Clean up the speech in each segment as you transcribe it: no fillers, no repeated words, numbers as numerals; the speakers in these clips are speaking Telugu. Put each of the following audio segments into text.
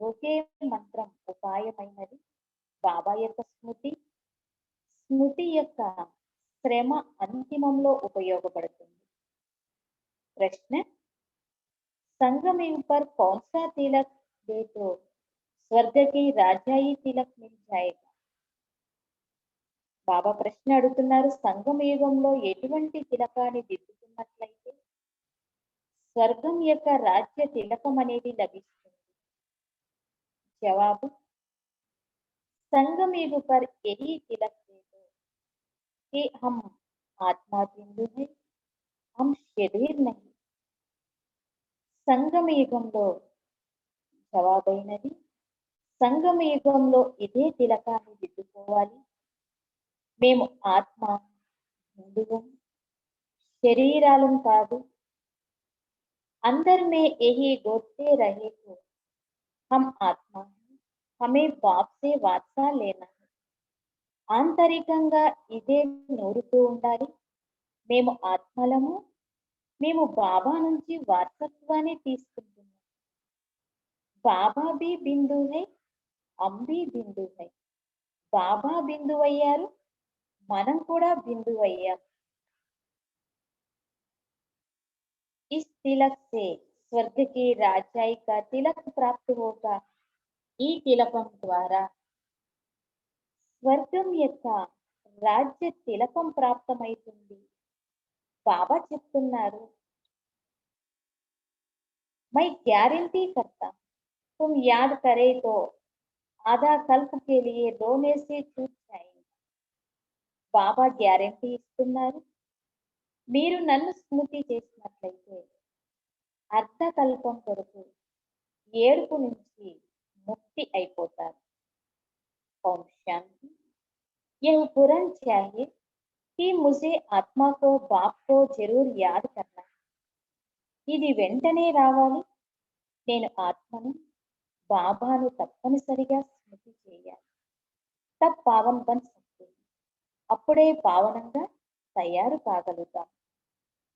ఒకే మంత్రం ఉపాయమైనది. బాబా యొక్క స్మృతి యొక్క శ్రమ అంతిమంలో ఉపయోగపడుతుంది. ప్రశ్న: संगम पर कौन सा तिलक दे तो स्वर्ग की राजाई तिलक मिल जाएगा? బాబా ప్రశ్న అడుగుతున్నారు, సంగమ యుగంలో ఎటువంటి తిలకాన్ని దిద్దుకున్నట్లయితే స్వర్గం యొక్క రాజ్య తిలకం అనేది లభిస్తుంది. జవాబు: संगम युग पर यही तिलक दे दो कि हम आत्मा बिंदु है, हम शरीर नहीं. సంగమ యుగంలో జవాబైనది, సంగమ యుగంలో ఇదే తిలకాన్ని దిద్దుకోవాలి. మేము ఆత్మ బిందువం, శరీరాలం కాదు. अंदर में यही गोते रहे को हम आत्मा हैं, हमें बाप से वात्सा लेना है. ఆంతరికంగా ఇదే నూరుతూ ఉండాలి. మేము ఆత్మలము, మేము బాబా నుంచి వారసత్వాన్ని తీసుకుంటున్నాం. బాబా బి బిందు హై, హమ్ బి బిందు హై. బాబా బిందువు అయ్యారు, మనం కూడా బిందువు అయ్యాం. इस तिलक से स्वर्ग की राजाई का तिलक प्राप्त होगा. ఈ తిలకం ద్వారా స్వర్గం యొక్క రాజ్య తిలకం ప్రాప్తమైతుంది. బాబా చెప్తున్నారు, मैं गारंटी करता हूं, तुम याद करे तो आधा कल्प के लिए रोने से चूक जाएंगे. బాబా గ్యారెంటీ ఇస్తున్నారు, మీరు నన్ను స్మృతి చేసినట్లయితే అర్ధకల్పం కొరకు ఏడుపు నుంచి ముక్తి అయిపోతారు. ఓం శాంతి. यह पूर्ण चाहिए कि मुझे आत्मा को बाप को जरूर याद करना. ఇది వెంటనే రావాలి, నేను ఆత్మను బాబాను తప్పనిసరిగా స్మృతి చేయాలి. తబ్ పావన్ బన్ సక్తే, అప్పుడే పావనంగా తయారు కాగలుగుతాం.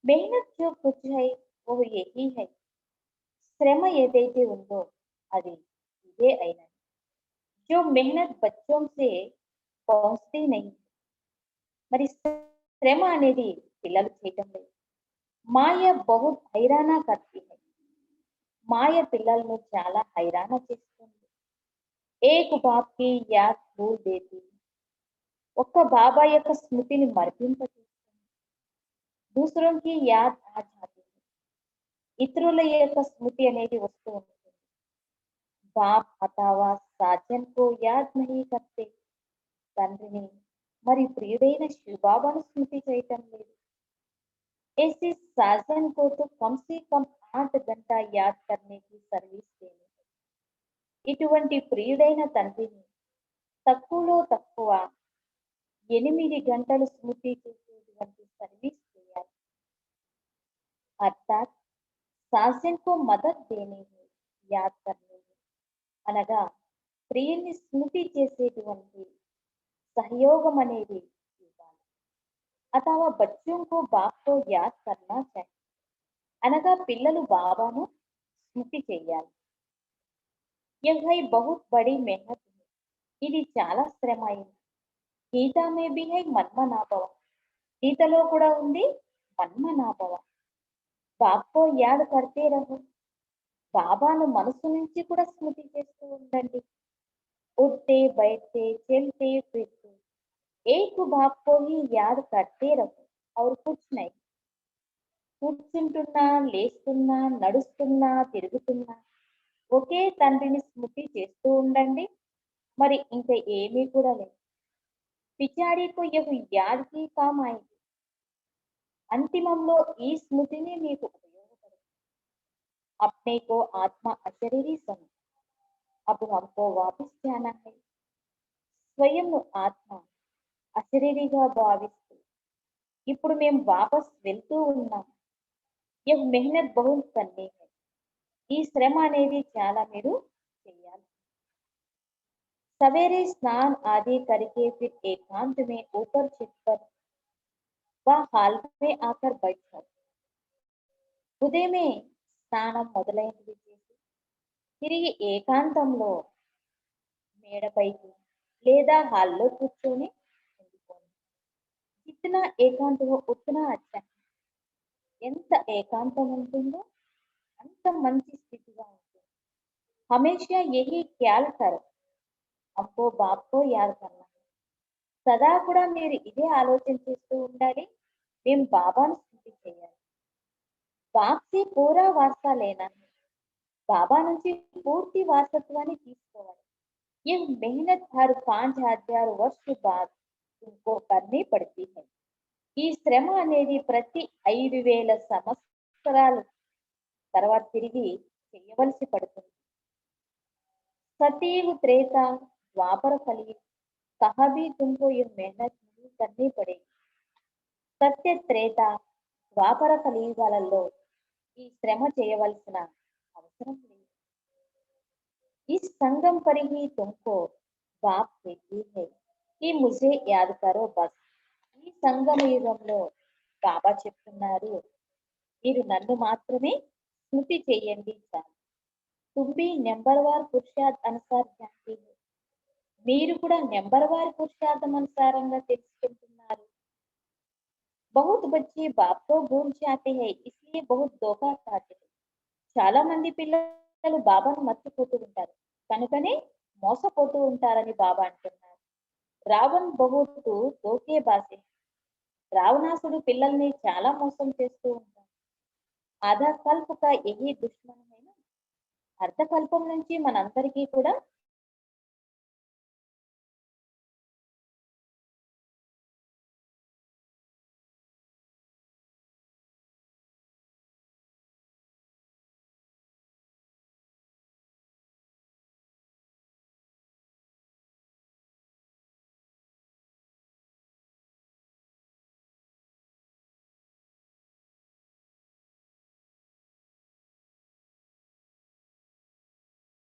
మెహనత్ జో కుచ్ హై ఓ యహీ హై, శ్రమ ఏదైతే ఉందో అది ఇదే అయినది. జో మెహనత్ బచ్చోం సే పౌంచతీ నహీ, మరి శ్రమ అనేది పిల్లలు చేయటం లేదు. మాయ బహుత్ హైరానా కర్తీ హై, మాయ పిల్లలను చాలా హైరాణ చేస్తుంది. ఏక్ బాప్ కి యాద్ భూల్ దేతీ, ఒక్క బాబా యొక్క స్మృతిని మరిపింపచేస్తుంది. దూసరోं की याद आ जाती है, ఇతరుల యొక్క స్మృతి అనేది వస్తూ ఉంటుంది. బాప్ అథవా సాజన్ కో యాద్ నహీ కర్తే, తండ్రిని మరి ప్రియుడైన శివబాబాను స్మృతి చేయటం లేదు. ऐसे साजन को तो कम से कम 8 घंटा याद करने की सर्विस देनी है. ఇటువంటి ప్రియుడైన తండ్రిని తక్కువలో తక్కువ 8 గంటలు స్మృతి చేసేటువంటి సర్వీస్ చేయాలి. అర్థాత్ సాజన్ కో మదద్ దేనే హై, యాద్ కర్నే హై, అనగా ప్రియుని స్మృతి చేసేటువంటి సహయోగం అనేది ఇవ్వాలి. అథవా బచ్చోं को बाप को याद करना चाहिए, అనగా పిల్లలు బాబాను స్మృతి చేయాలి. यह है बहुत बड़ी मेहनत है, ఇది చాలా శ్రమ అయింది. గీతా మే భీ హై మన్మనాభవ, గీతలో కూడా ఉంది మన్మనాభవ. బాప్కో యాద్ కర్తే రహో, బాబాను మనసు నుంచి కూడా స్మృతి చేస్తూ ఉండండి. ఉడ్తే బైఠతే చల్తే ఫిర్తే ఏక్ బాప్ కో హీ యాద్ కర్తే రహో ఔర్ కుచ్ నహీ. కూర్చుంటున్నా, లేస్తున్నా, నడుస్తున్నా, తిరుగుతున్నా ఒకే తండ్రిని స్మృతి చేస్తూ ఉండండి, మరి ఇంకా ఏమీ కూడా లేదు. పిచాడీకు యహ్ యాద్ కి కామ్ ఆయేగి, అంతిమంలో ఈ స్మృతిని మీకు ఉపయోగపడుతుంది. అప్నే కో ఆత్మ అశరీరీ సమझ, అబ్ హమ్కో వాపస్ జానా హై. స్వయంను ఆత్మ అశరీరిగా భావిస్తూ ఇప్పుడు మేము వాపస్ వెళ్తూ ఉన్నాం. యహ్ మెహనత్ బహుత్ కర్నీ హై, ఈ శ్రమ అనేది చాలా మీరు చేయాలి. सवेरे स्नान आदि करके फिर एकांत में ऊपर छत पर व हाल में आकर बैठ जाओ. ఉదయమే స్నానం మొదలైనవి చేసి తిరిగి ఏకాంతంలో మేడపైకి లేదా హాల్లో కూర్చొని ఉండిపోండి. జిतना ఏకాంत हो उतना अच्छा है. ఎంత ఏకాంతం ఉంటుందో అంత మంచి స్థితిగా ఉంటుంది. हमेशा यही ख्याल करो, हमको बाप को याद करना है. సదా కూడా మీరు ఇదే ఆలోచన చేస్తూ ఉండాలి. మేము బాబాను స్థుతి చేయాలి. బాప్ సే పూరా వార్తా లేనా है. బాబా నుంచి పూర్తి వారసత్వాన్ని తీసుకోవాలి. ये मेहनत हर 5000 वर्ष बाद तुमको करनी पड़ती है. ఈ శ్రమ అనేది ప్రతి 5000 సంవత్సరాల తర్వాత తిరిగి చేయవలసి పడుతుంది. सतयुग त्रेता द्वापर कलयुग कहाँ भी तुमको ये मेहनत नहीं करनी पड़ेगी. సత్య త్రేత ద్వాపర కలియుగాలలో ఈ శ్రమ చేయవలసిన అవసరం లేదు. इस संगम पर ही तुमको बाप कहती है कि मुझे याद करो बस. ఈ సంగమ యుగంలో బాబా చెప్తున్నారు, మీరు నన్ను మాత్రమే స్మృతి చేయండి చాలు. तुम भी నెంబర్ వార్ పురుషార్థ్ అనుసార్ जानती हो. మీరు కూడా నెంబర్ వారి పురుషార్థం అనుసారంగా తెలుసుకుంటున్నారు. बहुत बच्चे बाप को भूल जाते हैं इसलिए बहुत धोखा खाते हैं. చాలా మంది పిల్లలు బాబాను మర్చిపోతూ ఉంటారు, కనుకనే మోసపోతూ ఉంటారని బాబా అంటున్నారు. రావణ్ బహుత్ ధోకేబాజ్. రావణాసుడు పిల్లల్ని చాలా మోసం చేస్తూ ఉంటాడు. ఆధా కల్ప్ కా యహీ దుష్మన్ హై నా. అర్ధకల్పం నుంచి మనందరికీ కూడా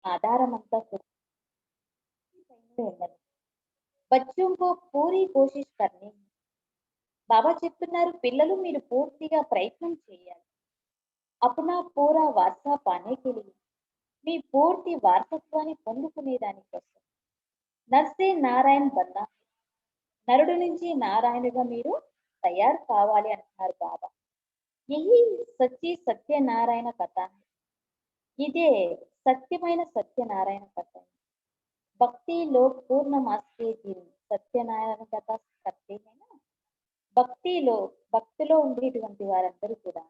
ఆధారమంతా కూడా పైనే ఉన్నది. బच्चों को पूरी कोशिश करनी है. బాబా చెప్తున్నారు, పిల్లలు మీరు పూర్తిగా ప్రయత్నం చేయాలి. అప్నా పూరా వారసా పానే కే లియే. మీ పూర్తి వారసత్వాన్ని పొందుకునే దానికోసం. నర్సే నారాయణ్ బన్నా. నరుడు నుంచి నారాయణుగా మీరు తయారు కావాలి అంటున్నారు బాబా. యహీ సచ్చి సత్యనారాయణ కథ. ఇదే సత్యమైన సత్యనారాయణ కథ. భక్తి లోక్ పూర్ణమాస్ కే దిన్ సత్యనారాయణ కథ కర్తే హై నా. భక్తిలో భక్తిలో ఉండేటువంటి వారందరూ కూడా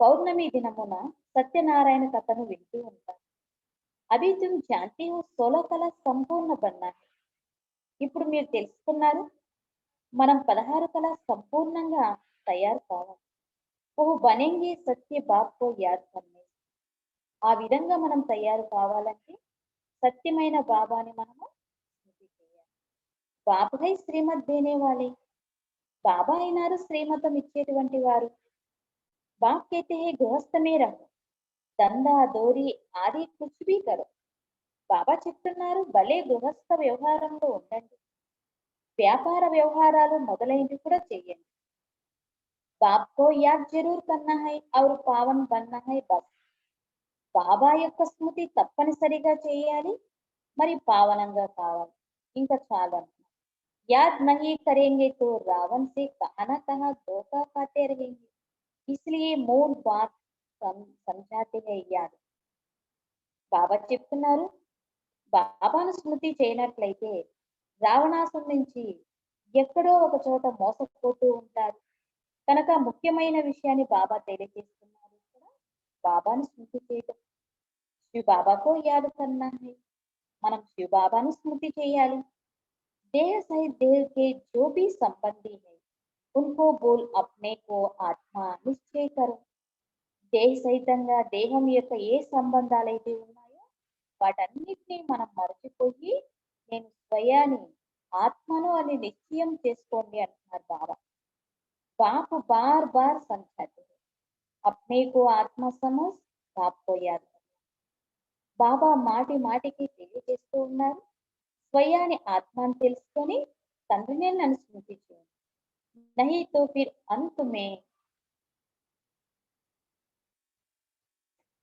పౌర్ణమి దినమున సత్యనారాయణ కథను వింటూ ఉంటారు. అభి తుమ్ జాన్తీ హో 16 కళ సంపూర్ణ బన్నా హై. ఇప్పుడు మీరు తెలుసుకున్నారు, మనం 16 కళ సంపూర్ణంగా తయారు కావాలి. ఓహ్ బనేంగే సత్య బాప్ కో యాద్ కర్నే. ఆ విధంగా మనం తయారు కావాలంటే సత్యమైన బాబాని మనము స్మృతి చేయాలి. బాబ్ హై శ్రీమత్ దేనే వాలే. బాబా అయినారు శ్రీమతం ఇచ్చేటువంటి వారు. బాప్ कहते हैं गृहस्थ में रहो, దందా దోరి ఆది కుచ్ భీ కరో. బాబా చెప్తున్నారు, భలే గృహస్థ వ్యవహారంలో ఉండండి, వ్యాపార వ్యవహారాలు మొదలైనవి కూడా చేయండి. బాప్ కో యాద్ జరూర్ కన్నా హై ఔర్ పావన్ బన్నా హై బస్. బాబా యొక్క స్మృతి తప్పనిసరిగా చేయాలి, మరి పావనంగా కావాలి, ఇంకా చాలు అంటున్నారు. याद नहीं करेंगे तो रावण से कहाँ ना कहाँ धोखा खाते रहेंगे. इसलिए मूल बात समझाते हैं याद. బాబా చెప్తున్నారు, బాబాను స్మృతి చేయనట్లయితే రావణాసుడి నుంచి ఎక్కడో ఒక చోట మోసపోతూ ఉంటారు. కనుక ముఖ్యమైన విషయాన్ని బాబా తెలియజేస్తున్నారు ఇక్కడ. బాబాను స్మృతి చేయటం, శివ బాబాకో యాద్ కన్నా హై. మనం శివ బాబాను స్మృతి చేయాలి. देह सहित देह के जो भी संबंधी है उनको बोल अपने को आत्मा निश्चय करो. దేహ సహితంగా దేహం యొక్క ఏ సంబంధాలైతే ఉన్నాయో వాటన్నిటినీ మనం మరచిపోయి నేను స్వయాన్ని ఆత్మను అని నిశ్చయం చేసుకోండి అంటున్నారు బాబా. బాపు బార్ బార్ సంచాతే అప్నే కో ఆత్మ సమజ్ బాప్కో యాద్. బాబా మాటి మాటికి తెలియజేస్తూ ఉన్నారు, స్వయాన్ని ఆత్మను తెలుసుకొని తండ్రినే నన్ను స్మృతి చేయండి. నహీ తో ఫిర్ అంత్ మే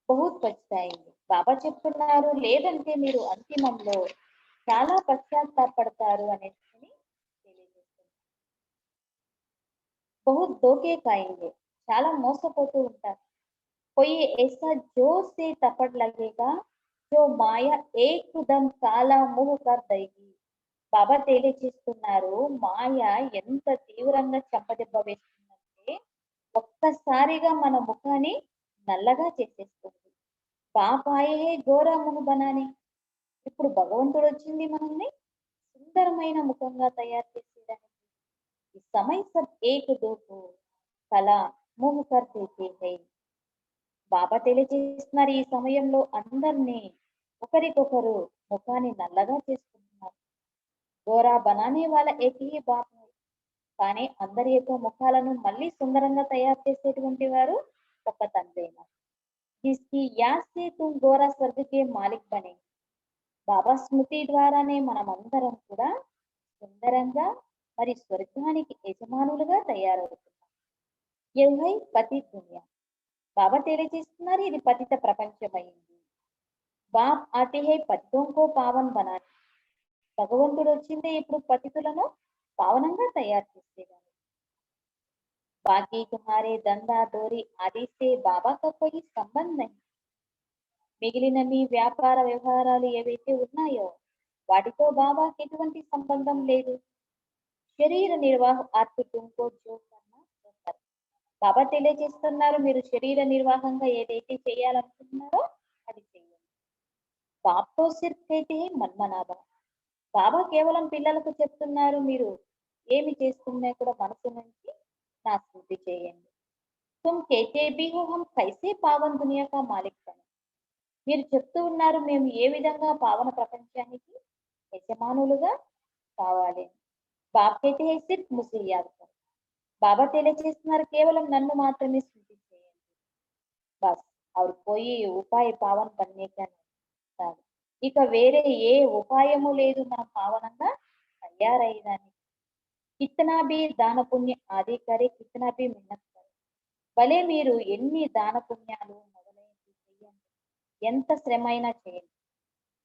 బహుత్ పछताएंगे. బాబా చెప్తున్నారు, లేదంటే మీరు అంతిమంలో చాలా పశ్చాత్తాపడతారు అనేసి తెలియజేస్తున్నారు. बहुत धोखे खाएंगे, చాలా మోసపోతూ ఉంటారు. कोई ऐसा जोर से थप्पड़ लगेगा जो माया एकदम काला मुंह कर देगी. బాబా తెలియచేస్తున్నారు, మాయ ఎంత తీవ్రంగా చెంపదెబ్బ వేస్తుందంటే ఒక్కసారిగా మన ముఖాన్ని నల్లగా చేసేస్తుంది. బాప్ ఆయే హై గోరా ముహ్ బనానే. ఇప్పుడు భగవంతుడు వచ్చింది మనల్ని సుందరమైన ముఖంగా తయారు చేసేదానికి. ఈ సమయ సబ్ ఏక్ దోకు కలా ముహ్ కర్ దేతే హై. బాబా తెలియజేస్తున్నారు, ఈ సమయంలో అందరినీ ఒకరికొకరు ముఖాన్ని నల్లగా చేసుకుంటున్నారు. గోరా బనానే వాళ్ళ ఏకీ బాప్ హై. కానీ అందరి యొక్క ముఖాలను మళ్ళీ సుందరంగా తయారు చేసేటువంటి వారు ఒక తండ్రైన. జిస్కి యాద్ సే తుమ్ గోరా స్వర్గ కే మాలిక్ బనే. బాబా స్మృతి ద్వారానే మనమందరం కూడా సుందరంగా మరి స్వర్గానికి యజమానులుగా తయారవుతున్నాం. యహై పతి దునియా. బాబా తెలియజేస్తున్నారు, ఇది పతిత ప్రపంచమైంది. బాప్ ఆతే హై పతితోం కో పావన్ బనానే. భగవంతుడు వచ్చిందే ఇప్పుడు పతితులను పావనంగా తయారు చేసేదాన్ని. బాకీ తుమ్హారే దందా దోరి ఆది సే బాబా కా కోయి సంబంధ్ నహీ. మిగిలిన మీ వ్యాపార వ్యవహారాలు ఏవైతే ఉన్నాయో వాటితో బాబాకి ఎటువంటి సంబంధం లేదు. శరీర నిర్వాహ ఆత్మ తుమ్కో జో కర్నా సో కరో. బాబా తెలియజేస్తున్నారు, మీరు శరీర నిర్వాహంగా ఏదైతే చేయాలనుకుంటున్నారో అది చేయండి. బాప్తో సిర్ఫ్ అయితే మన్మనాభా. బాబా కేవలం పిల్లలకు చెప్తున్నారు, మీరు ఏమి చేస్తున్నా కూడా మనసు నుంచి నా స్తుతి చేయండి. తుమ్ కేతే భీ హో హమ్ కైసే పావన్ దునియా కా మాలిక్ బనే. మీరు చెప్తూ ఉన్నారు, మేము ఏ విధంగా పావన ప్రపంచానికి యజమానులుగా కావాలి. బాప్ కైతే హై సిర్ఫ్ ముझे యాద్ కరో. బాబా తెలియజేస్తున్నారు, కేవలం నన్ను మాత్రమే స్తుతి చేయండి. బస్ और कोई उपाय पावन बनने का కాదు. ఇక వేరే ఏ ఉపాయము లేదు మనం పావనంగా తయారయ్యేదానికి. కితనా భీ దాన పుణ్య ఆది కరే, కితనా భీ మెహనత్ కరే. భలే మీరు ఎన్ని దాన పుణ్యాలు మొదలైనవి చెయ్యండి, ఎంత శ్రమ అయినా చేయండి.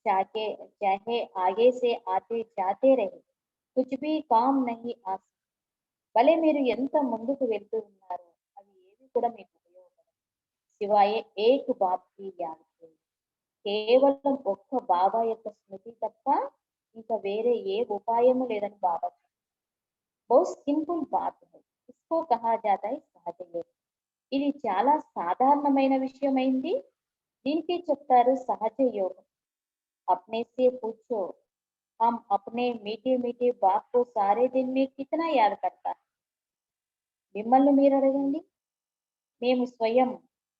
చాకే చాహే ఆగే సే ఆతే జాతే రహే, కుచ్ భీ కామ్ నహీ ఆ సకతా. భలే మీరు ఎంత ముందుకు వెళ్తూ ఉన్నారు, అవి ఏవి కూడా మీకు ఉపయోగపడవు. శివాయ ఏక్ బాప్ కి యాద్ చేయండి. కేవలం ఒక్క బాబా యొక్క స్మృతి తప్ప ఇంకా వేరే ఏ ఉపాయము లేదని బాబా చెప్పారు. బహుత్ సింపుల్ బాత్ హై, ఇస్కో కహా జాతా హై సహజ యోగం. ఇది చాలా సాధారణమైన విషయమైంది, దీనికి చెప్తారు సహజ యోగం. अपने से पूछो, हम अपने मीठे मीठे बाप को सारे दिन में कितना याद करता है. మిమ్మల్ని మీరు అడగండి, మేము స్వయం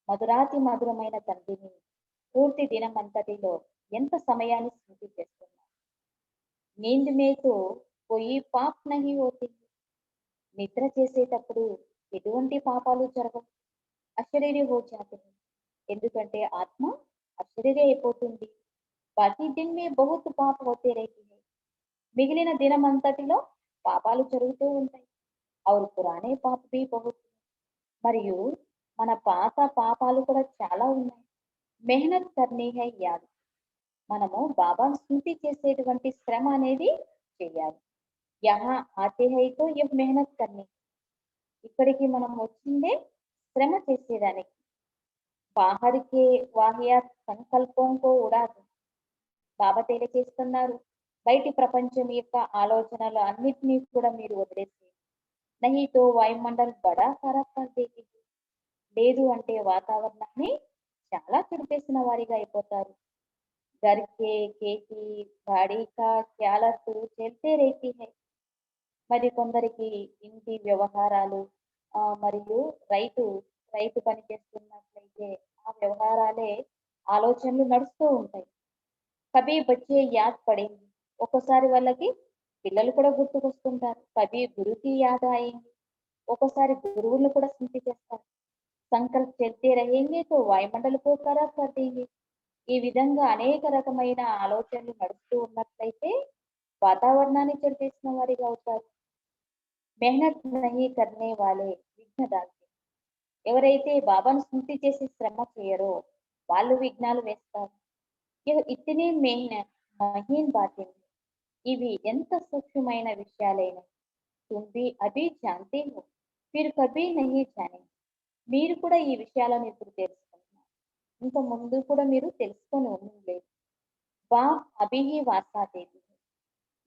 మధురాతి మధురమైన తండ్రిని పూర్తి దినమంతటిలో ఎంత సమయాన్ని స్మృతి చేస్తున్నాం. నీంద్ మే తో కోయి పాప్ నహీ హోతే. నిద్ర చేసేటప్పుడు ఎటువంటి పాపాలు జరగవు. అశరీరి హో జాతే హై. ఎందుకంటే ఆత్మ అశరీరి అయిపోతుంది. బాకీ దిన్ మే బహుత్ పాప్ హోతే రహతే హై. మిగిలిన దినమంతటిలో పాపాలు జరుగుతూ ఉంటాయి. ఔర్ పురానే పాప్ భీ బహుత్. మరియు మన పాత పాపాలు కూడా చాలా ఉన్నాయి. మెహనత్ కర్నీ హై యాద్. మనము బాబాను స్మృతి చేసేటువంటి శ్రమ అనేది చేయాలి. యహా ఆతే హై తో యహ్ మెహనత్ కర్నీ. ఇక్కడికి మనం వచ్చిందే శ్రమ చేసేదానికి. బాహర్ కే వాహియాత్ సంకల్పం కో ఉడా దో. బాబా తెలియజేస్తున్నారు, బయటి ప్రపంచం యొక్క ఆలోచనలు అన్నిటినీ కూడా మీరు వదిలేసి, నహీ తో వాయుమండల్ బడా ఖరాబ్ కర్ దేగి. లేదు అంటే వాతావరణాన్ని చాలా చెడిపేసిన వారిగా అయిపోతారు. घर के खेती बाड़ी का ख्यालत चलते रहती है. మరి కొందరికి ఇంటి వ్యవహారాలు మరియు రైతు రైతు పని చేస్తున్నట్లయితే ఆ వ్యవహారాలే ఆలోచనలు నడుస్తూ ఉంటాయి. కభీ బచ్చే యాద్ పడేంగి. ఒక్కోసారి వాళ్ళకి పిల్లలు కూడా గుర్తుకొస్తుంటారు. కభీ గురుకి యాద్ ఆయేంగి. ఒక్కోసారి గురువులను కూడా స్మృతి చేస్తారు. సంకల్ప్ చల్తే రహేంగే తో వాయుమండల్ కో ఖరాబ్ కర్ దేంగే. ఈ విధంగా అనేక రకమైన ఆలోచనలు నడుస్తూ ఉన్నట్లయితే వాతావరణాన్ని చెడిపేసిన వారిగా అవుతారు. మెహనత్ నహీ కర్నే వాలే విఘ్న డాల్తే. ఎవరైతే బాబాను స్మృతి చేసి శ్రమ చేయరో వాళ్ళు విఘ్నాలు వేస్తారు. ఇతనే మహీన్ బాतें हैं. ఇవి ఎంత సూక్ష్మమైన విషయాలైనవి. तुम भी अभी जानते हो, फिर कभी नहीं जानेंगे. మీరు కూడా ఈ విషయాలను ఇప్పుడు తెలుసుకుంటున్నారు. ఇంత ముందు కూడా మీరు తెలుసుకొని ఉండలేదు. బాప్ అభి హీ వార్తా దేతి హై.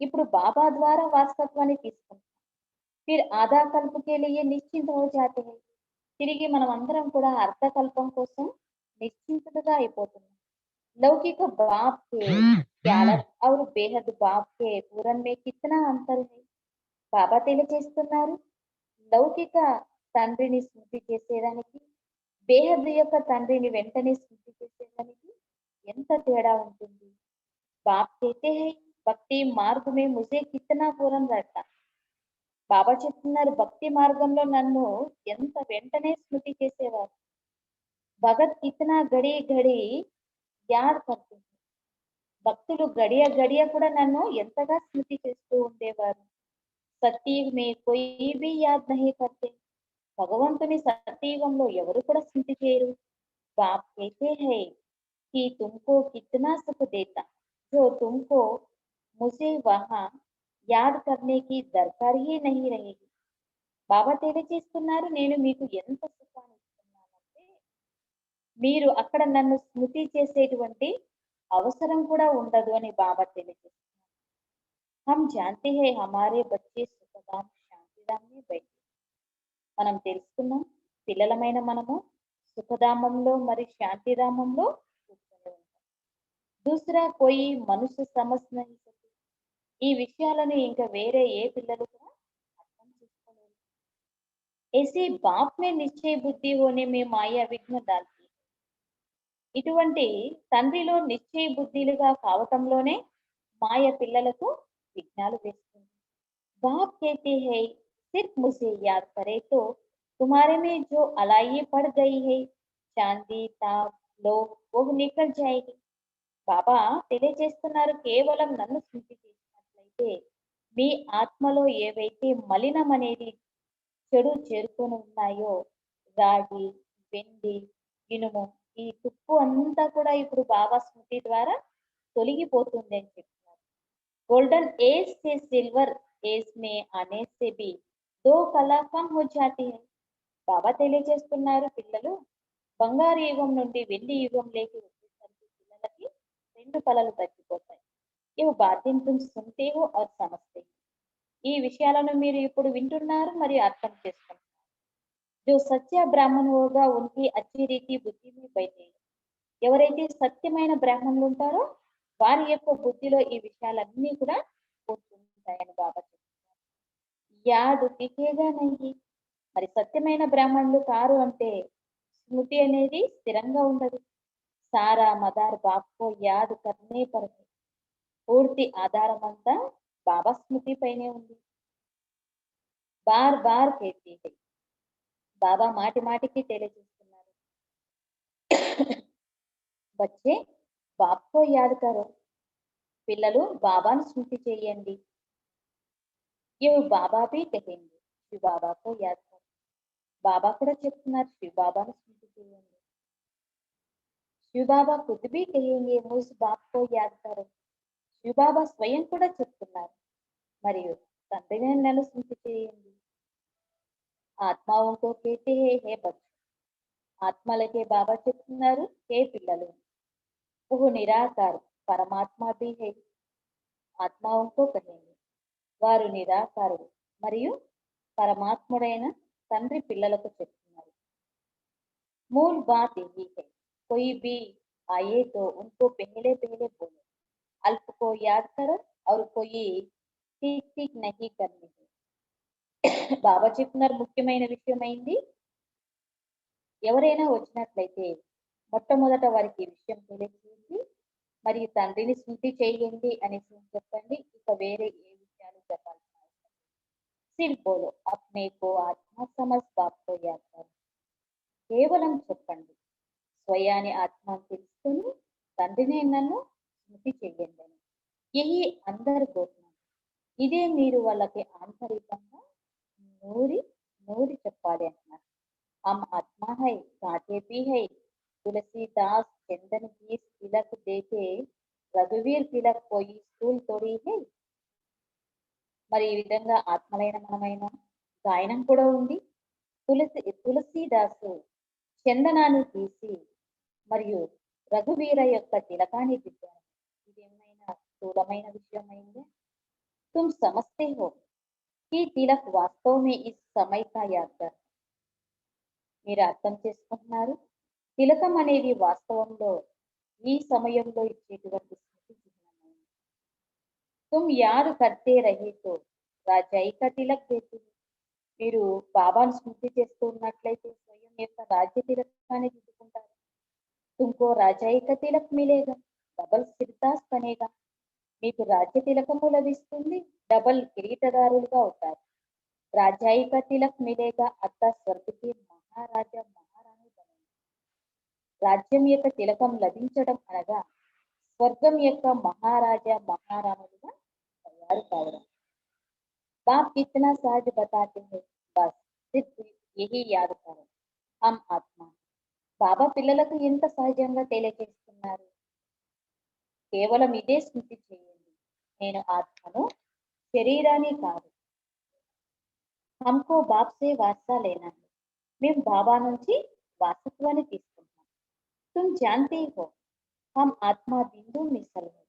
ఇప్పుడు బాబా ద్వారా వారసత్వాన్ని తీసుకుంటున్నాం. ఫిర్ ఆధా కల్ప్ కే లియే నిశ్చింత హో జాతే హై. తిరిగి మనం అందరం కూడా అర్ధకల్పం కోసం నిశ్చింతగా అయిపోతున్నాం. लौकिक बाप के प्यालक और बेहद बाप के पूरन में कितना अंतर है. బాబా తెలియజేస్తున్నారు లౌకిక తండ్రిని స్మృతి చేసేదానికి బేహద్ యొక్క తండ్రిని వెంటనే స్మృతి చేసేదానికి ఎంత తేడా ఉంటుంది. బాప్ कहते हैं భక్తి మార్గ में मुझे कितना पूरन रहता. బాబా చెప్తున్నారు భక్తి మార్గంలో నన్ను ఎంత వెంటనే స్మృతి చేసేవారు. భగత్ కితనా గడి గడి యాద్ కర్తే. భక్తులు గడియ గడియ కూడా నన్ను ఎంతగా స్మృతి చేస్తూ ఉండేవారు. సత్యయుగ్ మే కోయి భీ యాద్ నహీ కర్తే. భగవంతుని సత్యయుగంలో ఎవరు కూడా స్మృతి చేయరు. బాప్ कहते हैं कि तुमको कितना सुख देता जो तुमको मुझे वहां याद करने की दरकार ही नहीं रहेगी. బాబా తెలియజేస్తున్నారు నేను మీకు ఎంత సుఖాన్ని ఇస్తున్నానంటే మీరు అక్కడ నన్ను స్మృతి చేసేటువంటి అవసరం కూడా ఉండదు అని బాబా తెలియజేస్తున్నారు. हम जानते हैं हमारे बच्चे सुखधाम शांतिधाम में बैठे. మనం తెలుసుకున్నాం పిల్లలమైన మనము సుఖధామంలో మరి శాంతిధామంలో కూర్చొని ఉంటాం. దూసరా కోయి మనుష్య సమజ్ నహీ సకే. ఈ విషయాలను ఇంకా వేరే ఏ పిల్లలు కూడా అర్థం చేసుకోలేరు. ऐसे बाप में निश्चय बुद्धि होने में माया विघ्न डालती है. ఇటువంటి తండ్రిలో నిశ్చయ బుద్ధిలుగా కావటంలోనే మాయ పిల్లలకు విఘ్నాలు వేస్తుంది. बाप कहते हैं सिर्फ मुझे याद करे तो तुम्हारे में जो अलाइए पड़ गई है चांदी ताप लोभ वो निकल जाएगी. బాబా తెలియజేస్తున్నారు కేవలం నన్ను స్మృతి చేసినట్లయితే మీ ఆత్మలో ఏవైతే మలినం అనేది చెడు చేరుకొని ఉన్నాయో రాగి వెండి ఇనుము ఈ తుప్పు అంతా కూడా ఇప్పుడు బాబా స్మృతి ద్వారా తొలగిపోతుంది అని చెప్తున్నారు. गोल्डन एज से सिल्वर एज में आने से भी 2 कला कम हो जाती है. బాబా తెలియజేస్తున్నారు పిల్లలు బంగారు యుగం నుండి వెండి యుగంలోకి వచ్చేసరికి పిల్లలకి 2 కళలు తగ్గిపోతాయి. ఇవి బాధ్యం तुम सुनते हो और समझते हो. ఈ విషయాలను మీరు ఇప్పుడు వింటున్నారు మరియు అర్థం చేసుకుంటున్నారు. जो सच्चा ब्राह्मण होगा उनकी अच्छी रीति बुद्धि में बैठेगी. ఎవరైతే సత్యమైన బ్రాహ్మణులు ఉంటారో వారి యొక్క బుద్ధిలో ఈ విషయాలన్నీ కూడా కూర్చుంటాయని బాబా చెప్తున్నారు. యాద్ దిఖేగా నహీ. మరి సత్యమైన బ్రాహ్మణులు కారు అంటే స్మృతి అనేది స్థిరంగా ఉండదు. సారా మదార్ బాప్కో యాద్ కర్నే పర్ హై. పూర్తి ఆధారం అంతా బాబా స్మృతి పైనే ఉంది. బార్ బార్ कहती है. బాబా మాటి మాటికి తెలియజేస్తున్నారు బచ్చే బాప్కో యాద్ కరో. పిల్లలు బాబాను స్మృతి చేయండి. ఇవి బాబా భీ కహేంగే శివ బాబాకో యాద్ కరో. బాబా కూడా చెప్తున్నారు శివ బాబాను స్మృతి చేయండి. శివ బాబా ఖుద్ భీ కహేంగే ముజ్ బాప్కో యాద్ కరో. శివ బాబా స్వయం కూడా చెప్తున్నారు మరియు తండ్రిని నన్ను స్మృతి చేయండి. ఆత్మాओं को कहते हैं हे बच्चों. ఆత్మలకే బాబా చెప్తున్నారు హే పిల్లలు. वो निराकार परमात्मा भी है. ఆత్మాओं को कहेंगे వారు నిరాకారుడు మరియు పరమాత్ముడైన తండ్రి పిల్లలకు చెప్తున్నారు. मूल बात यही है कोई भी आए तो उनको पहले पहले बोलो अल्प को याद करो और कोई ठीक ठीक नहीं करनी है. బాబా చెప్తున్నారు ముఖ్యమైన విషయం అయింది ఎవరైనా వచ్చినట్లయితే మొట్టమొదట వారికి ఈ విషయం తెలియజేసి మరియు తండ్రిని స్మృతి చేయండి అనేసి చెప్పండి. ఇక వేరే ఏ విషయాలు చెప్పాల్సిన అవసరం లేదు. సిర్ఫ్ బోలో అప్నే కో ఆత్మ సమజ్ బాప్కో యాద్ కరో. కేవలం చెప్పండి స్వయాన్ని ఆత్మ తెలుసుకొని తండ్రిని నన్ను స్మృతి చేయండి అని. యహీ అందరి గోత్రం. ఇదే మీరు వాళ్ళకి ఆంతరికంగా నూరి నూరి చెప్పాలి అంటున్నారు. हम आत्मा है कांटे भी है तुलसीदास चंदन की तिलक देके రఘువీర్ తిలక్ పోయి స్కూల్ తోడి హై. మరి ఈ విధంగా ఆత్మలైన మనమైన గాయనం కూడా ఉంది. తులసీదాసు చందనాన్ని తీసి మరియు రఘువీర యొక్క తిలకాన్ని దిద్దారు. ఇదేమైనా స్థూలమైన విషయమైందే. तुम समझते हो कि तिलक वास्तव में इस समय का यादगार. మీరు అర్థం చేసుకుంటున్నారు, తిలకం అనేది వాస్తవంలో ఈ సమయంలో ఇచ్చేటువంటి స్మృతి చిహ్నమైనది. తుమ్ యాద్ కర్తే రహే తో రాజాయి కా తిలక్ దేతే. మీరు బాబాను స్మృతి చేస్తూ ఉన్నట్లయితే స్వయం యొక్క రాజ్య తిలకాన్ని దిద్దుకుంటారు. తుమ్కో రాజాయి కా తిలక్ మిలేగా, డబల్ సిర్దాస్ బనేగా. మీకు రాజ్య తిలకము లభిస్తుంది, డబల్ కిరీటదారులుగా అవుతారు. రాజాయి కా తిలక్ మిలేగా అత్త స్వర్గకి మహారాజా మహారాణి బనేగా. రాజ్యం యొక్క తిలకం లభించడం అనగా స్వర్గం యొక్క మహారాజా మహారాణులుగా తయారు కావడం. బాప్ కిतना सहज बताते हैं, बस सिर्फ यही याद करो हम आत्मा. బాబా పిల్లలకు ఎంత సహజంగా తెలియజేస్తున్నారు, కేవలం ఇదే స్మృతి చేయండి, నేను ఆత్మను, శరీరాన్ని కాదు. హమ్కో బాప్ సే వారసా లేనా హై. మేము బాబా నుంచి వారసత్వాన్ని తీసుకుంటాం. తుమ్ జాన్తే హో హమ్ ఆత్మ బిందు మిసల్ హై.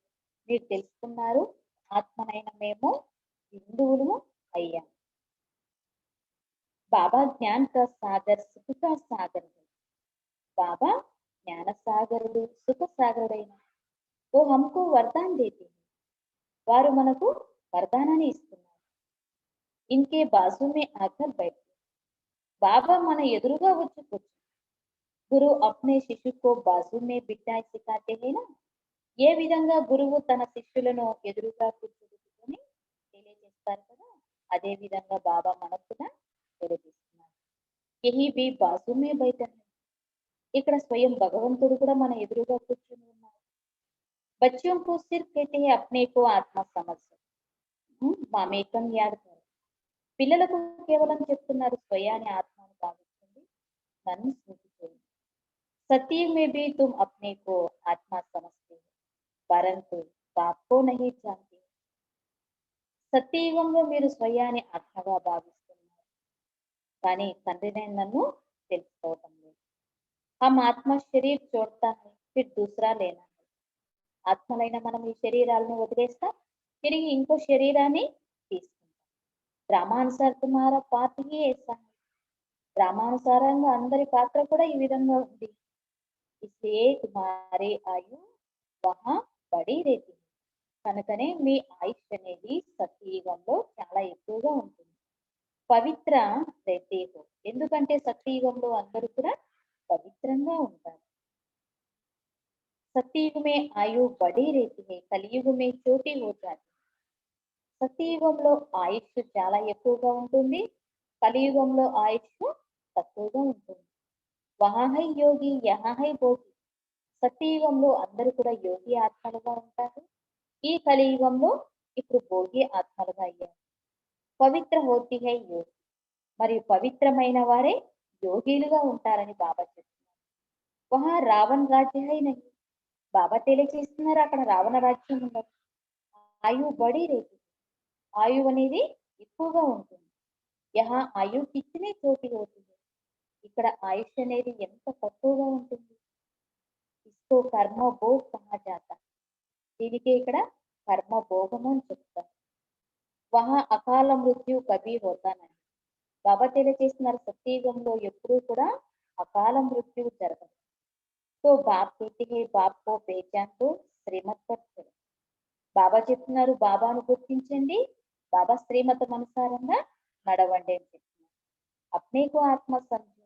మీరు తెలుసుకున్నారు, ఆత్మనైన మేము బిందువులు అయ్యాం. బాబా జ్ఞాన్ కా సాగర్, సుఖ కా సాగర్ హై. బాబా జ్ఞాన సాగరుడు, సుఖ సాగరుడైన ఓ హమ్కో వరదాన్ దేతే. వారు మనకు వరదానాన్ని ఇస్తున్నారు. ఇన్కే బాజు మే ఆకర్ బైఠే. బాబా మన ఎదురుగా వచ్చి కూర్చు. గురు అప్నే శిశుకో బాజు మే బిఠాయి సిఖాతే హై నా. ఏ విధంగా గురువు తన శిష్యులను ఎదురుగా కూర్చోబెట్టుకొని తెలియజేస్తారు కదా, అదే విధంగా బాబా మనకు కూడా తెలియజేస్తున్నారు. యహీ భీ బాజు మే బైఠా హై. ఇక్కడ స్వయం భగవంతుడు కూడా మన ఎదురుగా కూర్చుని ఉన్నారు. బच्चों को सिर्फ कहते हैं अपने को आत्मा समझ. మామేకం యాద్ కరో. పిల్లలకు కేవలం చెప్తున్నారు, స్వయాన్ని ఆత్మను భావించండి, నన్ను స్మృతి చేయండి. सतयुग में भी तुम अपने को आत्मा समझते हो, परंतु बाप को नहीं जानते. సత్యయుగంలో మీరు స్వయాన్ని ఆత్మగా భావిస్తున్నారు, కానీ తండ్రినే నన్ను తెలుసుకోవటం లేదు. హమ్ ఆత్మ శరీర్ చోడతా హై, ఫిర్ దూసరా లేనా హై. ఆత్మలైన మనం ఈ శరీరాలను వదిలేస్తాం, తిరిగి ఇంకో శరీరాన్ని తీసుకుంటాం. డ్రామానుసార్ తుమారా పాత్ర హీ ఐసా హై. డ్రామానుసారంగా అందరి పాత్ర కూడా ఈ విధంగా ఉంది. ఇస్లియే తుమారీ ఆయు వహా బడి రేతి. కనుకనే మీ ఆయుష్ అనేది సత్యయుగంలో చాలా ఎక్కువగా ఉంటుంది. పవిత్ర రేతే హో. ఎందుకంటే సత్యయుగంలో అందరూ కూడా పవిత్రంగా ఉంటారు. सतयुग में आयु बड़ी रहती है, కలియుగ में छोटी हो जाती. సత్యయుగంలో ఆయుష్ చాలా ఎక్కువగా ఉంటుంది, కలియుగంలో ఆయుష్ తక్కువగా ఉంటుంది. వహా హై యోగి యహా హై భోగి. సత్యయుగంలో అందరూ కూడా యోగి ఆత్మలుగా ఉంటారు, ఈ కలియుగంలో ఇప్పుడు భోగి ఆత్మలుగా అయ్యారు. పవిత్ర హోతి హై యోగి. మరియు పవిత్రమైన వారే యోగిలుగా ఉంటారని బాబా చెప్తున్నారు. వహా రావణ్ రాజ్య హై నహీ. బాబా తెలియజేస్తున్నారు, అక్కడ రావణ రాజ్యం ఉండదు. ఆయు బడి రేతి. ఆయువు అనేది ఎక్కువగా ఉంటుంది. యహా ఆయు కిచ్చినే చోటి అవుతుంది. ఇక్కడ ఆయుష్ అనేది ఎంత తక్కువగా ఉంటుంది. ఇస్కో కర్మ భోగ్ కహా జాతా. దీనికి ఇక్కడ కర్మ భోగము అని చెప్తారు. వహా అకాల మృత్యు కభీ హోతా నహీ. బాబా తెలియజేస్తున్నారు, సత్యయుగంలో ఎప్పుడూ కూడా అకాల మృత్యువు జరగదు. तो बाप कहते हैं बाप को पहचान को శ్రీమత్ पर चलो. బాబా చెప్తున్నారు, బాబాను గుర్తించండి, బాబా శ్రీమతం అనుసారంగా నడవండి అని చెప్తున్నారు. అప్నేకు ఆత్మ సంజు.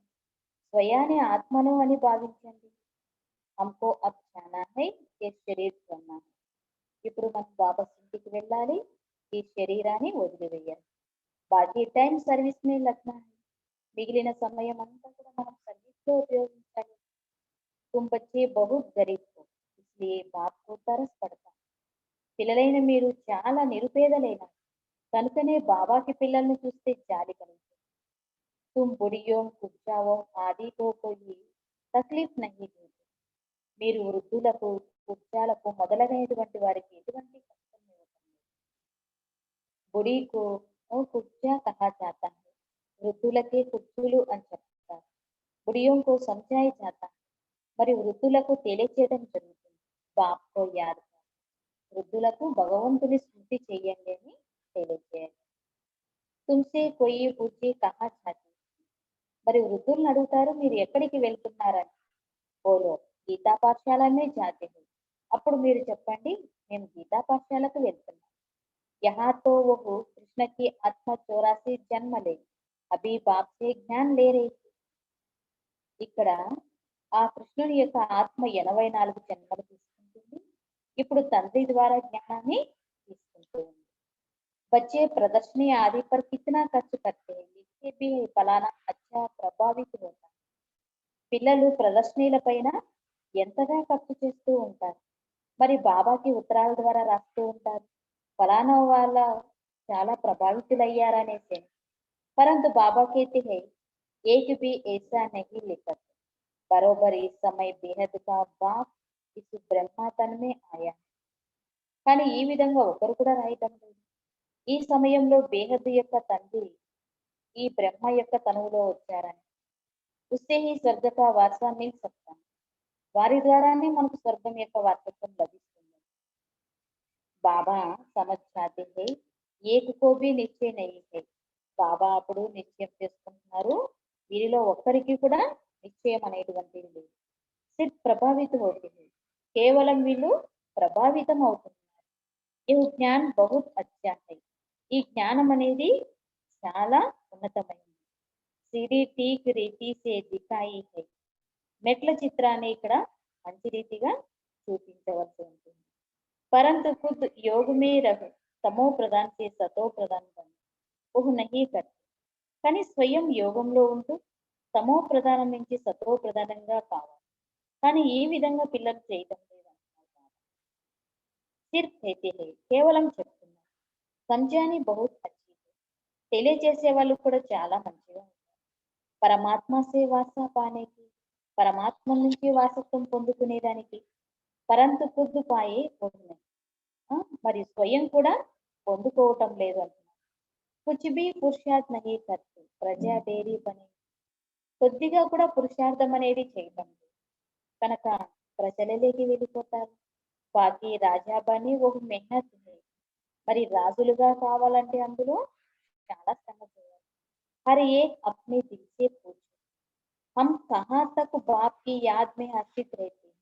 స్వయాన్ని ఆత్మను అని భావించండి. హమ్కో అబ్ జానా హై, ఏ శరీర్ కొన్నా హై. ఇప్పుడు మనం బాబా ఇంటికి వెళ్ళాలి, ఈ శరీరాన్ని వదిలివేయాలి. బాకీ టైం సర్వీస్ మే లగ్నా హై. మిగిలిన సమయం అంతా కూడా మనం సర్వీస్ లో ఉపయోగించాలి. तुम बच्चे बहुत गरीब हो, इसलिए बाप को तरस पड़ता. పిల్లలైన మీరు చాలా నిరుపేదలైన, కనుకనే బాబాకి పిల్లల్ని చూస్తే జాలి కలుగుతుంది. तुम बुढ़ियों कुच्चाओं आदि को कोई तकलीफ नहीं देते. మీరు వృద్ధులకు, కుత్యాలకు మొదలైనటువంటి వారికి ఎటువంటి కష్టం ఇవ్వకండి. బుడి को కుత్యా కహా జాతా है. వృద్ధులకే కుర్చీలు అని చెప్తారు. బుడియోं को समझाया जाता है. మరి వృద్ధులకు తెలియచేయడం జరుగుతుంది. బాప్‌కో యాద్ కరో. వృద్ధులకు భగవంతుని స్మృతి చేయండి అని తెలియజేయాలి. తుమ్సే కోయి పూఛే కహా జాతే హో. మరి వృద్ధులను అడుగుతారు మీరు ఎక్కడికి వెళ్తున్నారని. బోలో గీతా పాఠశాల మే జాతే హో. అప్పుడు మీరు చెప్పండి మేము గీతా పాఠశాలకు వెళ్తున్నాం. यहाँ तो वो कृष्ण की आत्मा 84 जन्म ले अभी बाप से ज्ञान ले रही थी. ఇక్కడ ఆ కృష్ణుని యొక్క ఆత్మ 84 జన్మలు తీసుకుంటుంది. ఇప్పుడు తండ్రి ద్వారా జ్ఞానాన్ని తీసుకుంటూ ఉంది. बच्चे प्रदर्शनी आदि पर कितना खर्च करते हैं इससे भी फलाना अच्छा प्रभावित होता है. పిల్లలు ప్రదర్శనీల పైన ఎంతగా ఖర్చు చేస్తూ ఉంటారు. మరి బాబాకి ఉత్తరాల ద్వారా రాస్తూ ఉంటారు ఫలానా వాళ్ళ చాలా ప్రభావితులయ్యారనేసి. परंतु बाबा कहते हैं एक भी ऐसा नहीं लिखा. बरोबर इस समय बेहद का बाप इस ब्रह्मा तन में आया. కానీ ఈ విధంగా ఒకరు కూడా రాయటం లేదు. ఈ సమయంలో బేహద్దు యొక్క తండ్రి ఈ బ్రహ్మ యొక్క తనువులో వచ్చారని. ఉస్సే హీ స్వర్గ కా వారసా మిల్ సక్తా. వారి ద్వారానే మనకు స్వర్గం యొక్క వారసత్వం లభిస్తుంది. బాబా సమజ్ జాతే హై ఏక్ కో భీ నిశ్చయ నహీ హై. బాబా అప్పుడు నిశ్చయం చేసుకుంటున్నారు వీరిలో ఒక్కరికి కూడా నిశ్చయం అనేటువంటిది లేదు. సిర్ఫ్ ప్రభావిత అవుతుంది. కేవలం వీళ్ళు ప్రభావితం అవుతున్నారు. ఈ జ్ఞాన్ బహుత్ అచ్చా హై. ఈ జ్ఞానం అనేది చాలా ఉన్నతమైనది. సిరి ఠీక్ రీతి సే దిఖాయి హై. మెట్ల చిత్రాన్ని ఇక్కడ మంచి రీతిగా చూపించవలసి ఉంటుంది. परंतु खुद योग में रह तमो प्रधान से सतो प्रधान बने वो नहीं करते. కానీ స్వయం యోగంలో ఉంటూ తమో ప్రధానం నుంచి సతో ప్రధానంగా కావాలి. కానీ ఈ విధంగా పిల్లలు చేయటం లేదంటున్నారు. సిర్ఫ్ कहते हैं కేవలం చెప్తున్నారు. సంజాని బహుత్ అచ్చి హై. తెలియజేసే వాళ్ళు కూడా చాలా మంచిగా ఉంటారు. పరమాత్మ సే వాసా పానేకి పరమాత్మ నుంచి వారసత్వం పొందుకునేదానికి. పరంతు ఖుద్ పాయే వహ్ మరి స్వయం కూడా పొందుకోవటం లేదు అంటున్నారు. కుచ్ భీ పురుషార్థ్ నహీ కర్తే ప్రజా డైరీ బనే. కొద్దిగా కూడా పురుషార్థం అనేది చేయటం లేదు కనుక ప్రజలలోకి వెళ్ళిపోతారు. బాకీ రాజా బని ఓ మెహనత్ హై. మరి రాజులుగా కావాలంటే అందులో చాలా శ్రమ చేయాలి. హర్ ఏక్ అప్నే దిల్ సే పూఛే హమ్ కహా తక్ బాప్ కి యాద్ మే హర్షిత్ रहते हैं.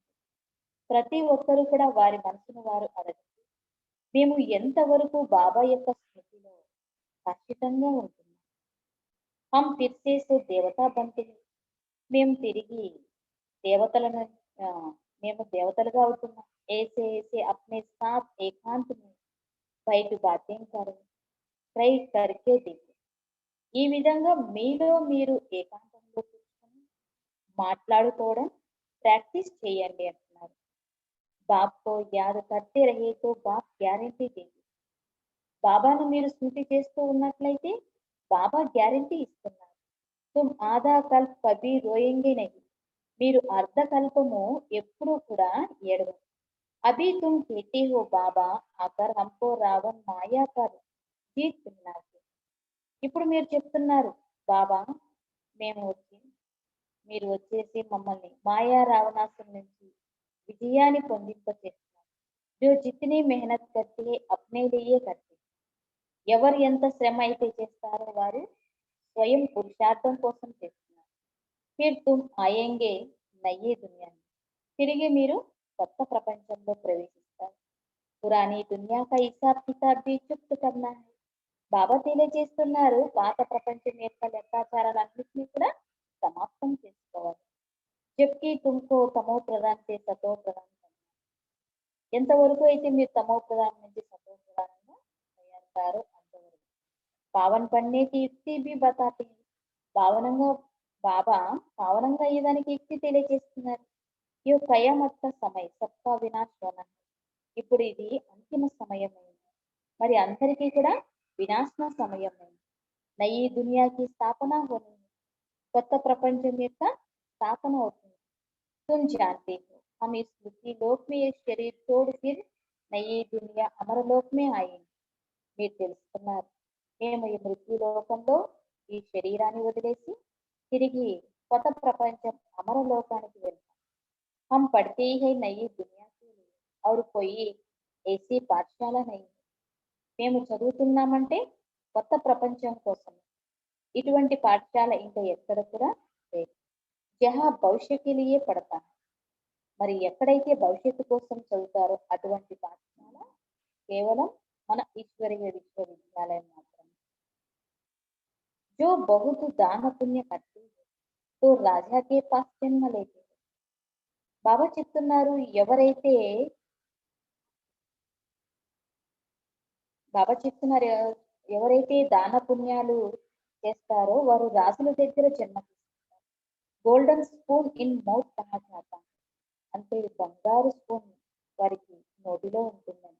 ప్రతి ఒక్కరు కూడా వారి మనసును వారు అడగండి మేము ఎంతవరకు బాబా యొక్క స్మృతిలో ఖచ్చితంగా ఉంటున్నాం. హమ్ ఫిర్ సే దేవతా బంతే. మేము తిరిగి దేవతలను మేము దేవతలుగా అవుతున్నాం. ఏసే ఏసే అప్నే సాత్ ఏకాంత్ మే బయట బాతేం కరో ట్రై కర్కే దేఖో. ఈ విధంగా మీలో మీరు ఏకాంతంలో కూర్చొని మాట్లాడుకోవడం ప్రాక్టీస్ చేయండి అంటున్నారు. బాప్‌కో యాద్ కర్తే రహే తో బాప్ గ్యారెంటీ దేంగే. బాబాను మీరు స్మృతి చేస్తూ ఉన్నట్లయితే బాబా గ్యారెంటీ ఇస్తున్నారు. తుమ్ ఆధా కల్ప్ కభీ రోయేంగే నహీ. మీరు అర్ధకల్పము ఎప్పుడూ కూడా ఏడవరు. అభి తుమ్ कहते हो బాబా ఆకర్ హమ్కో రావణ్ మాయా కర్ జీత్ పిల్లాతే. ఇప్పుడు మీరు చెప్తున్నారు బాబా మేము వచ్చి మీరు వచ్చేసి మమ్మల్ని మాయా రావణాసురు నుంచి విజయాన్ని పొందింపచేస్తున్నారు. जो जितनी मेहनत करते हैं अपने लिए करते हैं. ఎవరు ఎంత శ్రమ అయితే చేస్తారో వారు స్వయం పురుషార్థం కోసం చేస్తున్నారు. फिर तुम आएंगे नई दुनिया में. తిరిగి మీరు కొత్త ప్రపంచంలో ప్రవేశిస్తారు. పురాణి దునియా కా హిసాబ్ కితాబ్ భీ చుప్త్ కర్నా హై. బాబా తెలియజేస్తున్నారు పాత ప్రపంచం యొక్క లెక్కాచారాలన్నింటినీ కూడా సమాప్తం చేసుకోవాలి. జబ్కి తుమ్కో తమో ప్రధాన్ సే సతో ప్రధాన్ కర్నా. ఎంతవరకు అయితే మీరు తమో ప్రధానం నుంచి సతో ప్రధానంగా తయారవుతారో అంతవరకు. పావన్ పన్నేకి యుక్తి భీ బతాతే హై. పావనంగా బాబా పావనంగా అయ్యేదానికి యుక్తి తెలియజేస్తున్నారు. యో కయామత్ కా సమయం సబ్కా వినాశ్ హోనా హై. ఇప్పుడు ఇది అంతిమ సమయమైంది. మరి అందరికీ కూడా వినాశన సమయమైంది. నయీ దునియాకి స్థాపన హోనీ. కొత్త ప్రపంచం యొక్క స్థాపన అవుతుంది. తుమ్ జాన్తే హో हम इस पृथ्वी लोक में ये शरीर छोड़ फिर नई दुनिया అమరలోक में आएंगे మీరు తెలుసుకున్నారు మేము ఈ మృత్యు లోకంలో ఈ శరీరాన్ని వదిలేసి తిరిగి కొత్త ప్రపంచం అమరలోకానికి వెళ్తాం हम पढ़ते ही है नई दुनिया के लिए और कोई ऐसी पाठशाला नहीं మేము చదువుతున్నామంటే కొత్త ప్రపంచం కోసం ఇటువంటి పాఠశాల ఇంకా ఎక్కడ కూడా లేదు జహా భవిష్యత్తుకి లియే పడతా మరి ఎక్కడైతే భవిష్యత్తు కోసం చదువుతారో అటువంటి పాఠశాల కేవలం మన ఈశ్వరీయ విశ్వవిద్యాలయం మాత్రమే जो बहुत दान पुण्य करती है तो राजा के पास जन्म लेते हैं బాబా చెప్తున్నారు ఎవరైతే బాబా చెప్తున్నారు ఎవరైతే దాన పుణ్యాలు చేస్తారో వారు రాజుల దగ్గర జన్మ తీసుకుంటారు గోల్డెన్ స్పూన్ ఇన్ మౌత్ కహా జాతా అంటే బంగారు స్పూన్ వారికి నోటిలో ఉంటుందని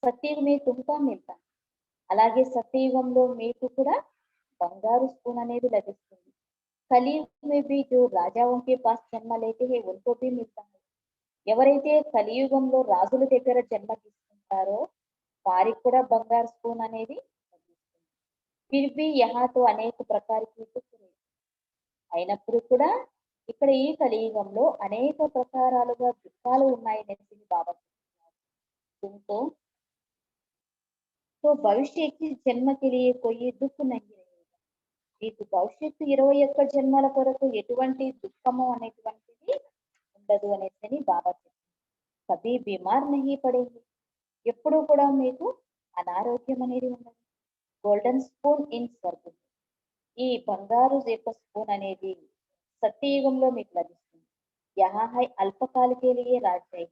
సత్యుగ్ మీ తుమ్కా మిల్తా అలాగే సత్యయుగంలో మీకు కూడా బంగారు స్పూన్ అనేది లభిస్తుంది కలియుగ్ మే భీ జో రాజాओं के पास జన్మ లేతే హై ఉनको भी మిల్తా హై ఎవరైతే కలియుగంలో రాజుల దగ్గర జన్మ తీసుకుంటారో వారికి కూడా బంగారు స్పూన్ అనేది లభిస్తుంది ఫిర్ భీ యహా తో అనేక ప్రకారకి దుఃఖ అయినప్పుడు కూడా ఇక్కడ ఈ కలియుగంలో అనేక ప్రకారాలుగా దుఃఖాలు ఉన్నాయనేసి బాబా చెప్తున్నారు దీంతో तो भविष्य की जन्म के लिए कोई दुख नहीं रहेगा మీకు భవిష్యత్తు 21 జన్మల కొరకు ఎటువంటి దుఃఖము అనేటువంటిది ఉండదు అనేసి బాబా చెప్తున్నారు కభీ బీమార్ నహీ పడేంगे ఎప్పుడు కూడా మీకు అనారోగ్యం అనేది ఉండదు గోల్డెన్ స్పూన్ ఇన్ స్వర్గం ఈ బంగారు యొక్క స్పూన్ అనేది సత్యయుగంలో మీకు లభిస్తుంది యహా హై అల్పకాలకే లియే రాజ్య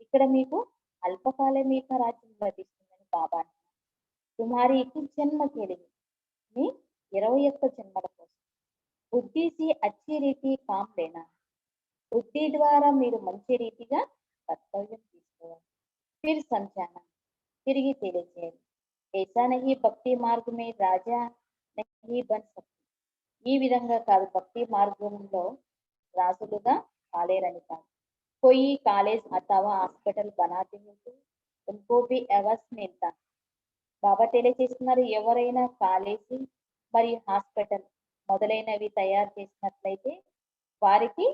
ఇక్కడ మీకు అల్పకాలం యొక్క రాజ్యం లభిస్తుందని బాబా అంటున్నారు తుమ్హారీ జన్మ के लिए మీ 21 జన్మల కోసం బుద్ధి से अच्छी रीति काम लेना బుద్ధి ద్వారా మీరు మంచి రీతిగా కర్తవ్యం తీసుకోవాలి फिर समझाना తిరిగి తెలియజేయాలి ऐसा नहीं భక్తి మార్గం में రాజా नहीं बन सकते ఈ విధంగా కాదు భక్తి మార్గంలో రాజులుగా కాలేరని కాదు कोई कॉलेज अथवा हॉस्पिटल बनाते हैं तो उनको भी अवश्य मिलता బాబా తెలియజేస్తున్నారు ఎవరైనా కాలేజీ మరియు హాస్పిటల్ మొదలైనవి తయారు చేసినట్లయితే వారికి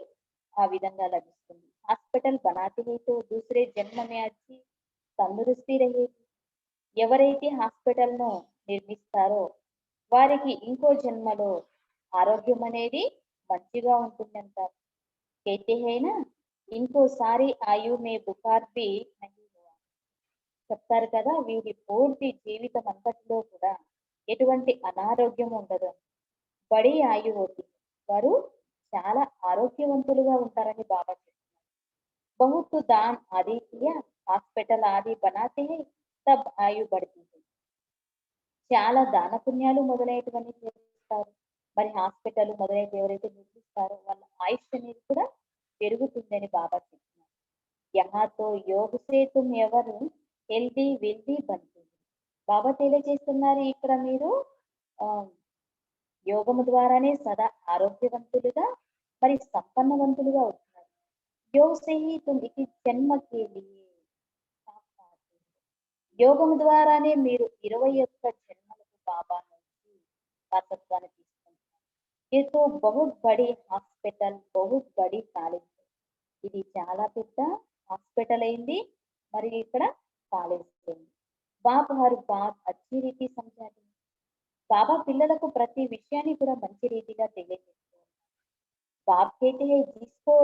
ఆ విధంగా లభిస్తుంది హాస్పిటల్ బనాతే హై తో దూసరే జన్మ మే అచ్చి తందరుస్తి రహేగి ఎవరైతే హాస్పిటల్ను నిర్మిస్తారో వారికి ఇంకో జన్మలో ఆరోగ్యం అనేది మంచిగా ఉంటుందంటారు कहते हैं ना इनको सारी आयु में बुखार भी नहीं हुआ చెప్తారు కదా వీరి పూర్తి జీవితం అంతటిలో కూడా ఎటువంటి అనారోగ్యం ఉండదు బడి ఆయు అవుతుంది వారు చాలా ఆరోగ్యవంతులుగా ఉంటారని బాబా చెప్తున్నారు बहुत दान आदि किया हॉस्पिटल आदि बनाते हैं तब आयु बढ़ती है చాలా దాన పుణ్యాలు మొదలైనటువంటి చేస్తారు మరి హాస్పిటల్ మొదలైతే ఎవరైతే నిర్మిస్తారో వాళ్ళ ఆయుష్ అనేది కూడా పెరుగుతుందని బాబా చెప్తున్నారు యహాతో యోగ సే తుమ్ ఎవరు హెల్దీ వెల్దీ బంతుంది బాబా తెలియజేస్తున్నారు ఇక్కడ మీరు ఆ యోగము ద్వారానే సదా ఆరోగ్యవంతులుగా మరి సంపన్నవంతులుగా అవుతున్నారు योग से ही तुम इस जन्म के लिए साफ पाते हो. యోగము ద్వారానే మీరు 21 జన్మలకు బాబా నుంచి వారసత్వాన్ని తీసుకుంటున్నారు ये तो बहुत बड़ी హాస్పిటల్ बहुत बड़ी కాలేజ్ ఇది చాలా పెద్ద హాస్పిటల్ అయింది మరియు ఇక్కడ కాలేజ్ అయింది బాప్ హర్ బాత్ అచ్చి రీతి సమझाते బాబా పిల్లలకు ప్రతి విషయాన్ని కూడా మంచి రీతిగా తెలియజేస్తూ ఉంటారు बाप कहते हैं जिसको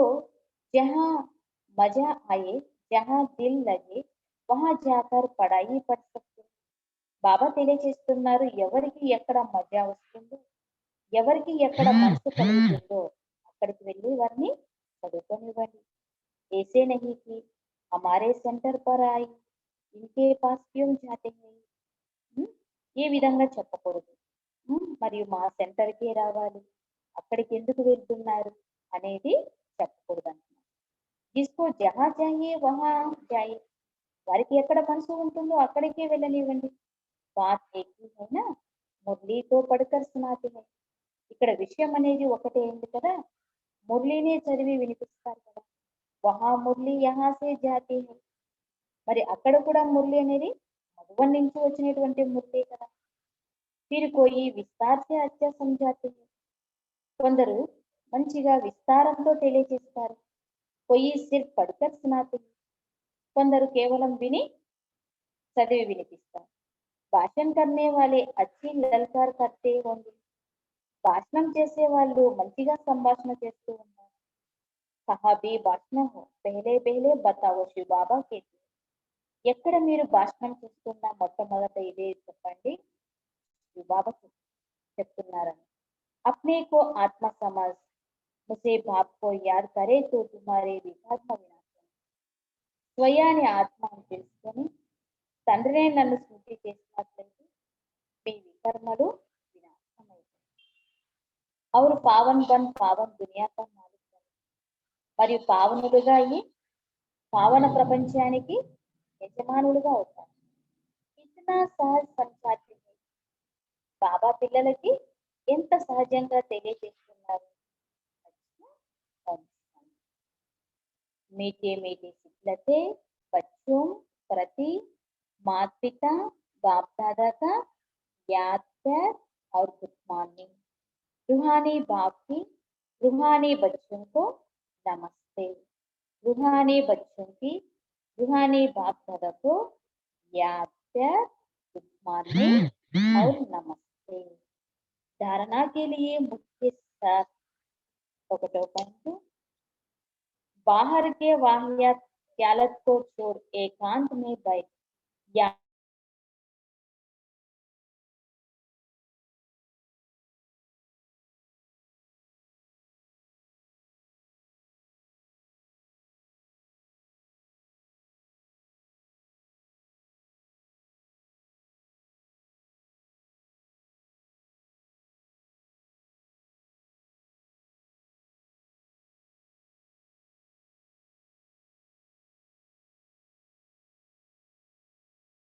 जहाँ मजा आए जहाँ दिल लगे वहां जाकर पढ़ाई पढ़ सकते బాబా తెలియజేస్తున్నారు ఎవరికి ఎక్కడ మజా వస్తుందో ఎవరికి ఎక్కడ మనసు కలుగుతుందో అక్కడికి వెళ్ళి వారిని చదువుకోనివ్వండి ऐसे नहीं कि हमारे सेंटर पर आई इनके पास क्यों जाते हैं ఏ విధంగా చెప్పకూడదు మరియు మా సెంటర్కే రావాలి అక్కడికి ఎందుకు వెళ్తున్నారు అనేది చెప్పకూడదు అంటున్నారు జిస్కో జహా చాహియే వహా జాయే వారికి ఎక్కడ మనసు ఉంటుందో అక్కడికే వెళ్ళనివ్వండి బాత్ ఏకీ హైనా మురళీతో పడకర్ సునాతే హై ఇక్కడ విషయం అనేది ఒకటే ఏంటి కదా మురళీనే చదివి వినిపిస్తారు కదా వహా మురళి యహా సే జాతి హై. మరి అక్కడ కూడా మురళి అనేది మధువన్ నుంచి వచ్చినటువంటి మురళి కదా. ఫిర్ కోయి విస్తార్ సే అచ్చా సమझाते हैं. కొందరు మంచిగా విస్తారంతో తెలియజేస్తారు. కొయి సిర్ఫ్ పढ़कर सुनाते हैं. కొందరు కేవలం విని చదివి వినిపిస్తారు. భాషణ కర్నే వాలే అచ్చి లల్కార్ కర్తే హోంగే. భాషణం చేసే వాళ్ళు మంచిగా సంభాషణ చేస్తూ ఉంటారు. కహాబీ భాషణ హో పెహలే పెహలే బతావో శివ బాబా కేతే. ఎక్కడ మీరు భాషణం చేస్తున్నా మొట్టమొదట ఇదే చెప్పండి, శివ బాబా చెప్తున్నారని. अपने को आत्मा समझ मुझे भाव को याद करे तो तुम्हारे विकर्म विनाश. స్వయాన్ని ఆత్మ అని తెలుసుకొని తండ్రినే నన్ను స్మృతి చేసినట్లయితే మీ వికర్మలు వినాశమైతాయి. और पावन बन पावन दुनिया का मालिक बन. మరియు పావనులుగా అయ్యి పావన ప్రపంచానికి యజమానులుగా అవుతారు. ఇతనా సహజ సంచాతి. బాబా పిల్లలకి ఎంత సహజంగా తెలియజేస్తున్నారు. मीठे मीठे सिखलते बच्चों प्रति माता पिता बाप दादा का याद प्यार और गुड मॉर्निंग. रूहानी बाप की रूहानी बच्चों को नमस्ते. रूहानी बच्चों की रूहानी बाप दादा को याद प्यार गुड मॉर्निंग और नमस्ते. धारणा के लिए मुख्य साथ ఒకటో పాయింట్, बाहर के वाहियात ख्यालत को छोड़ एकांत में बैठ या